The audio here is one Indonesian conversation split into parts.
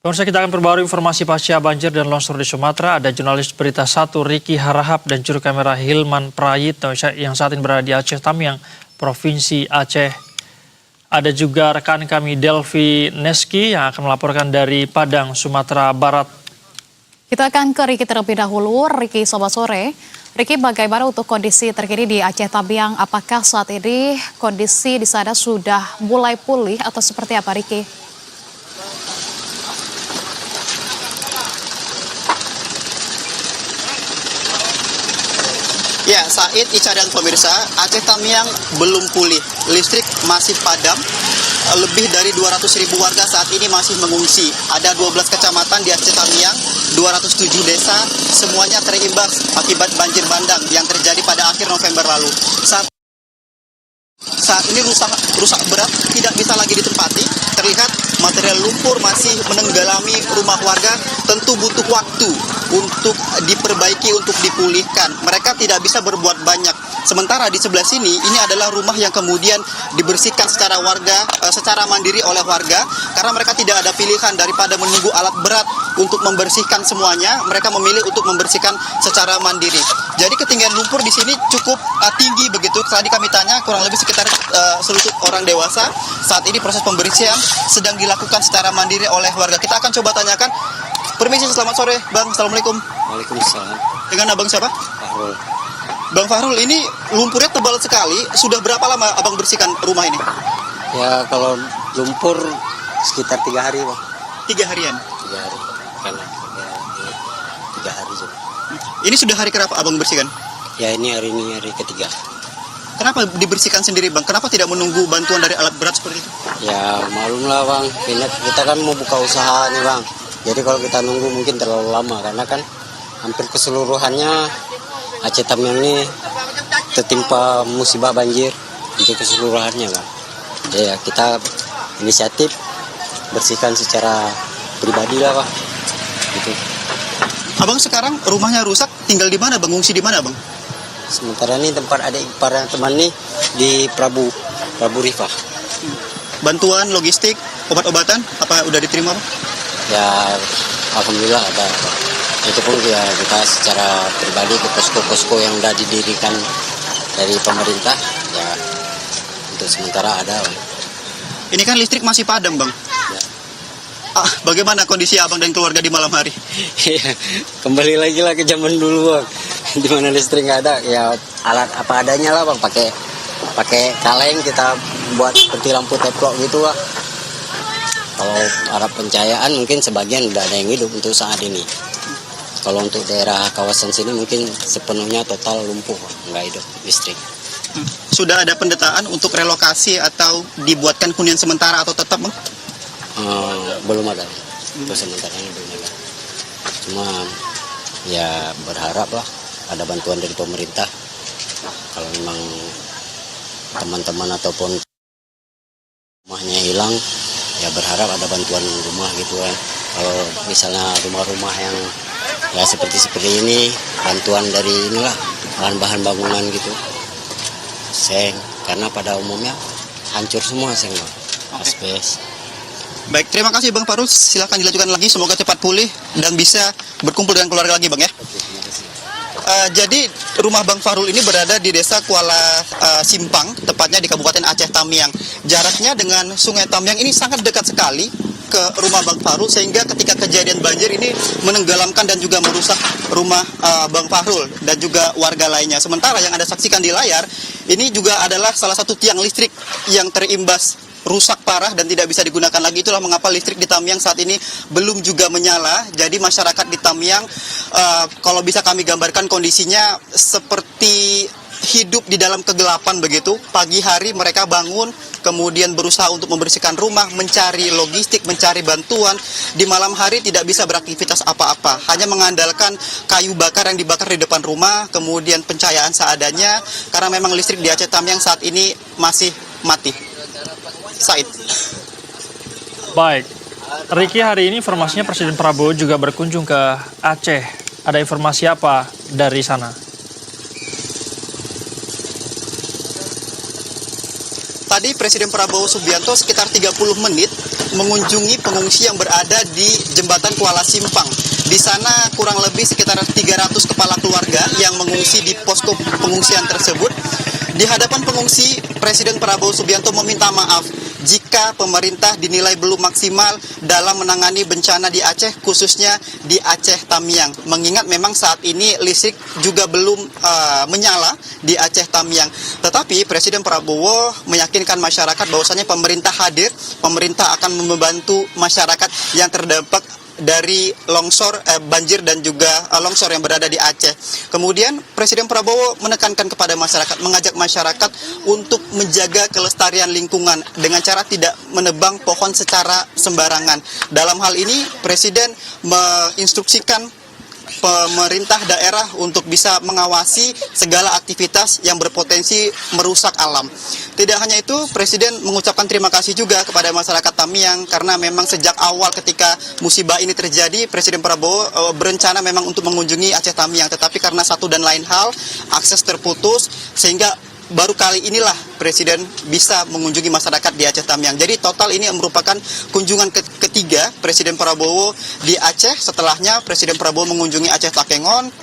Pemirsa, kita akan perbarui informasi pasca banjir dan longsor di Sumatera. Ada jurnalis Berita 1 Ricky Harahap dan juru kamera Hilman Prayitno yang saat ini berada di Aceh Tamiang, Provinsi Aceh. Ada juga rekan kami Delvi Neski yang akan melaporkan dari Padang, Sumatera Barat. Kita akan ke Ricky terlebih dahulu. Ricky, selamat sore. Ricky, bagaimana untuk kondisi terkini di Aceh Tamiang? Apakah saat ini kondisi di sana sudah mulai pulih atau seperti apa, Ricky? Ya, Said, Ica dan pemirsa, Aceh Tamiang belum pulih. Listrik masih padam. Lebih dari 200.000 warga saat ini masih mengungsi. Ada 12 kecamatan di Aceh Tamiang, 207 desa, semuanya terimbas akibat banjir bandang yang terjadi pada akhir November lalu. Saat ini rusak berat tidak bisa lagi ditempati. Terlihat material lumpur masih menenggelami rumah warga. Tentu butuh waktu untuk diperbaiki, untuk dipulihkan. Mereka tidak bisa berbuat banyak. Sementara di sebelah sini, ini adalah rumah yang kemudian dibersihkan secara mandiri oleh warga. Karena mereka tidak ada pilihan daripada menunggu alat berat untuk membersihkan semuanya. Mereka memilih untuk membersihkan secara mandiri. Jadi ketinggian lumpur di sini cukup tinggi begitu. Tadi kami tanya kurang lebih sekitar selutut orang dewasa. Saat ini proses pembersihan sedang dilakukan secara mandiri oleh warga. Kita akan coba tanyakan. Permisi, selamat sore, Bang. Assalamualaikum. Waalaikumsalam. Dengan Abang siapa? Fahrul. Bang Fahrul, ini lumpurnya tebal sekali. Sudah berapa lama Abang bersihkan rumah ini? Ya kalau lumpur sekitar 3 hari, Bang. 3 harian. 3 hari. Karena ya, 3 hari juga. Ini sudah hari keberapa Abang bersihkan? Ya ini hari ketiga. Kenapa dibersihkan sendiri, Bang? Kenapa tidak menunggu bantuan dari alat berat seperti itu? Ya malum lah, Bang. Kita kan mau buka usaha nih, Bang. Jadi kalau kita nunggu mungkin terlalu lama karena kan hampir keseluruhannya Aceh Tamiang ini tertimpa musibah banjir untuk keseluruhannya, Bang. Jadi ya kita inisiatif bersihkan secara pribadi lah, Bang. Gitu. Abang sekarang rumahnya rusak, tinggal di mana, Bang? Ngungsi di mana, Bang? Sementara ini tempat adik ipar yang teman nih di Prabu Rifah. Bantuan, logistik, obat-obatan, apa udah diterima, Bang? Ya, alhamdulillah ada. Itu pun ya kita secara pribadi ke posko-posko yang udah didirikan dari pemerintah, ya untuk sementara ada. Ini kan listrik masih padam, Bang. Ya. Bagaimana kondisi Abang dan keluarga di malam hari? Kembali lagi lah ke zaman dulu, Bang. Di mana listrik nggak ada, ya alat apa adanya lah, Bang. Pakai kaleng kita buat seperti lampu teplok gitu, Bang. Kalau arah pencahayaan mungkin sebagian udah ada yang hidup untuk saat ini. Kalau untuk daerah kawasan sini mungkin sepenuhnya total lumpuh, nggak hidup listrik. Sudah ada pendataan untuk relokasi atau dibuatkan hunian sementara atau tetap, Bang? Belum ada. Untuk sementara ini belum ada. Cuma ya berharap lah ada bantuan dari pemerintah. Kalau memang teman-teman ataupun rumahnya hilang, ya berharap ada bantuan rumah gitu kan. Kalau misalnya rumah-rumah yang ya seperti ini, bantuan dari inilah bahan-bahan bangunan gitu, seng, karena pada umumnya hancur semua seng, asbes. Baik, terima kasih Bang Fahrul. Silakan dilanjutkan lagi. Semoga cepat pulih dan bisa berkumpul dengan keluarga lagi, Bang ya. Jadi rumah Bang Fahrul ini berada di desa Kuala Simpang, tepatnya di Kabupaten Aceh Tamiang. Jaraknya dengan Sungai Tamiang ini sangat dekat sekali ke rumah Bang Fahrul, sehingga ketika kejadian banjir ini menenggelamkan dan juga merusak rumah Bang Fahrul dan juga warga lainnya. Sementara yang Anda saksikan di layar, ini juga adalah salah satu tiang listrik yang terimbas rusak parah dan tidak bisa digunakan lagi. Itulah mengapa listrik di Tamiang saat ini belum juga menyala. Jadi masyarakat di Tamiang, kalau bisa kami gambarkan kondisinya seperti hidup di dalam kegelapan begitu. Pagi hari mereka bangun, kemudian berusaha untuk membersihkan rumah, mencari logistik, mencari bantuan. Di malam hari tidak bisa beraktivitas apa-apa, hanya mengandalkan kayu bakar yang dibakar di depan rumah, kemudian pencahayaan seadanya, karena memang listrik di Aceh Tamiang saat ini masih mati. Said. Baik, Ricky, hari ini informasinya Presiden Prabowo juga berkunjung ke Aceh. Ada informasi apa dari sana? tadi Presiden Prabowo Subianto sekitar 30 menit mengunjungi pengungsi yang berada di Jembatan Kuala Simpang. Di sana kurang lebih sekitar 300 kepala keluarga yang mengungsi di posko pengungsian tersebut. Di hadapan pengungsi, Presiden Prabowo Subianto meminta maaf jika pemerintah dinilai belum maksimal dalam menangani bencana di Aceh, khususnya di Aceh Tamiang. Mengingat memang saat ini listrik juga belum menyala di Aceh Tamiang. Tetapi Presiden Prabowo meyakinkan masyarakat bahwasanya pemerintah hadir, pemerintah akan membantu masyarakat yang terdampak dari longsor, banjir dan juga longsor yang berada di Aceh. Kemudian Presiden Prabowo menekankan kepada masyarakat, mengajak masyarakat untuk menjaga kelestarian lingkungan dengan cara tidak menebang pohon secara sembarangan. Dalam hal ini Presiden menginstruksikan pemerintah daerah untuk bisa mengawasi segala aktivitas yang berpotensi merusak alam. Tidak hanya itu, Presiden mengucapkan terima kasih juga kepada masyarakat Tamiang karena memang sejak awal ketika musibah ini terjadi, Presiden Prabowo berencana memang untuk mengunjungi Aceh Tamiang, tetapi karena satu dan lain hal, akses terputus sehingga baru kali inilah Presiden bisa mengunjungi masyarakat di Aceh Tamiang. Jadi total ini merupakan kunjungan ketiga Presiden Prabowo di Aceh. Setelahnya Presiden Prabowo mengunjungi Aceh Takengon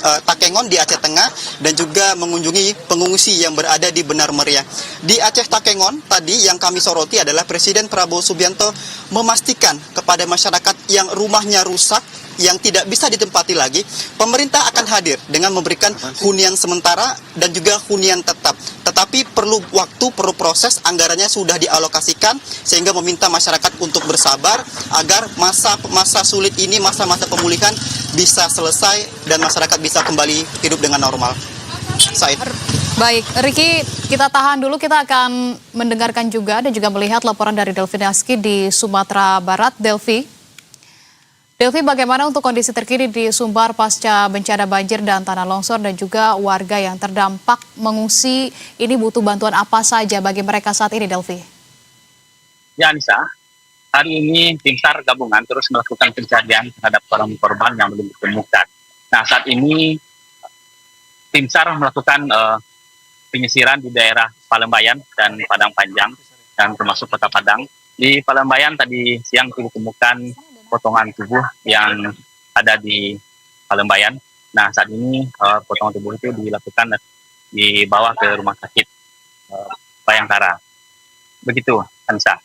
di Aceh Tengah dan juga mengunjungi pengungsi yang berada di Benar Meriah. Di Aceh Takengon tadi yang kami soroti adalah Presiden Prabowo Subianto memastikan kepada masyarakat yang rumahnya rusak, yang tidak bisa ditempati lagi, pemerintah akan hadir dengan memberikan hunian sementara dan juga hunian tetap. Tetapi perlu waktu, perlu proses, anggarannya sudah dialokasikan sehingga meminta masyarakat untuk bersabar agar masa sulit ini, masa-masa pemulihan bisa selesai dan masyarakat bisa kembali hidup dengan normal. Said. Baik, Riki, kita tahan dulu, kita akan mendengarkan juga dan juga melihat laporan dari Delvi Naski di Sumatera Barat. Delvi, bagaimana untuk kondisi terkini di Sumbar pasca bencana banjir dan tanah longsor dan juga warga yang terdampak mengungsi ini butuh bantuan apa saja bagi mereka saat ini, Delvi? Ya, Anissa, hari ini tim SAR gabungan terus melakukan pencarian terhadap korban yang belum ditemukan. Nah, saat ini tim SAR melakukan penyisiran di daerah Palembayan dan Padang Panjang dan termasuk Kota Padang. Di Palembayan tadi siang ditemukan potongan tubuh yang ada di Palembayan. Nah, saat ini potongan tubuh itu dibawa ke rumah sakit Bayangkara. Begitu, Ansa.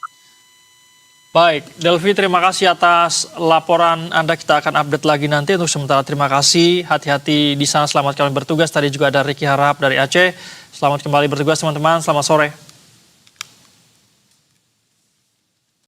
Baik, Delvi, terima kasih atas laporan Anda. Kita akan update lagi nanti. Untuk sementara terima kasih. Hati-hati di sana, selamat kembali bertugas. Tadi juga ada Ricky Harahap dari Aceh. Selamat kembali bertugas teman-teman. Selamat sore.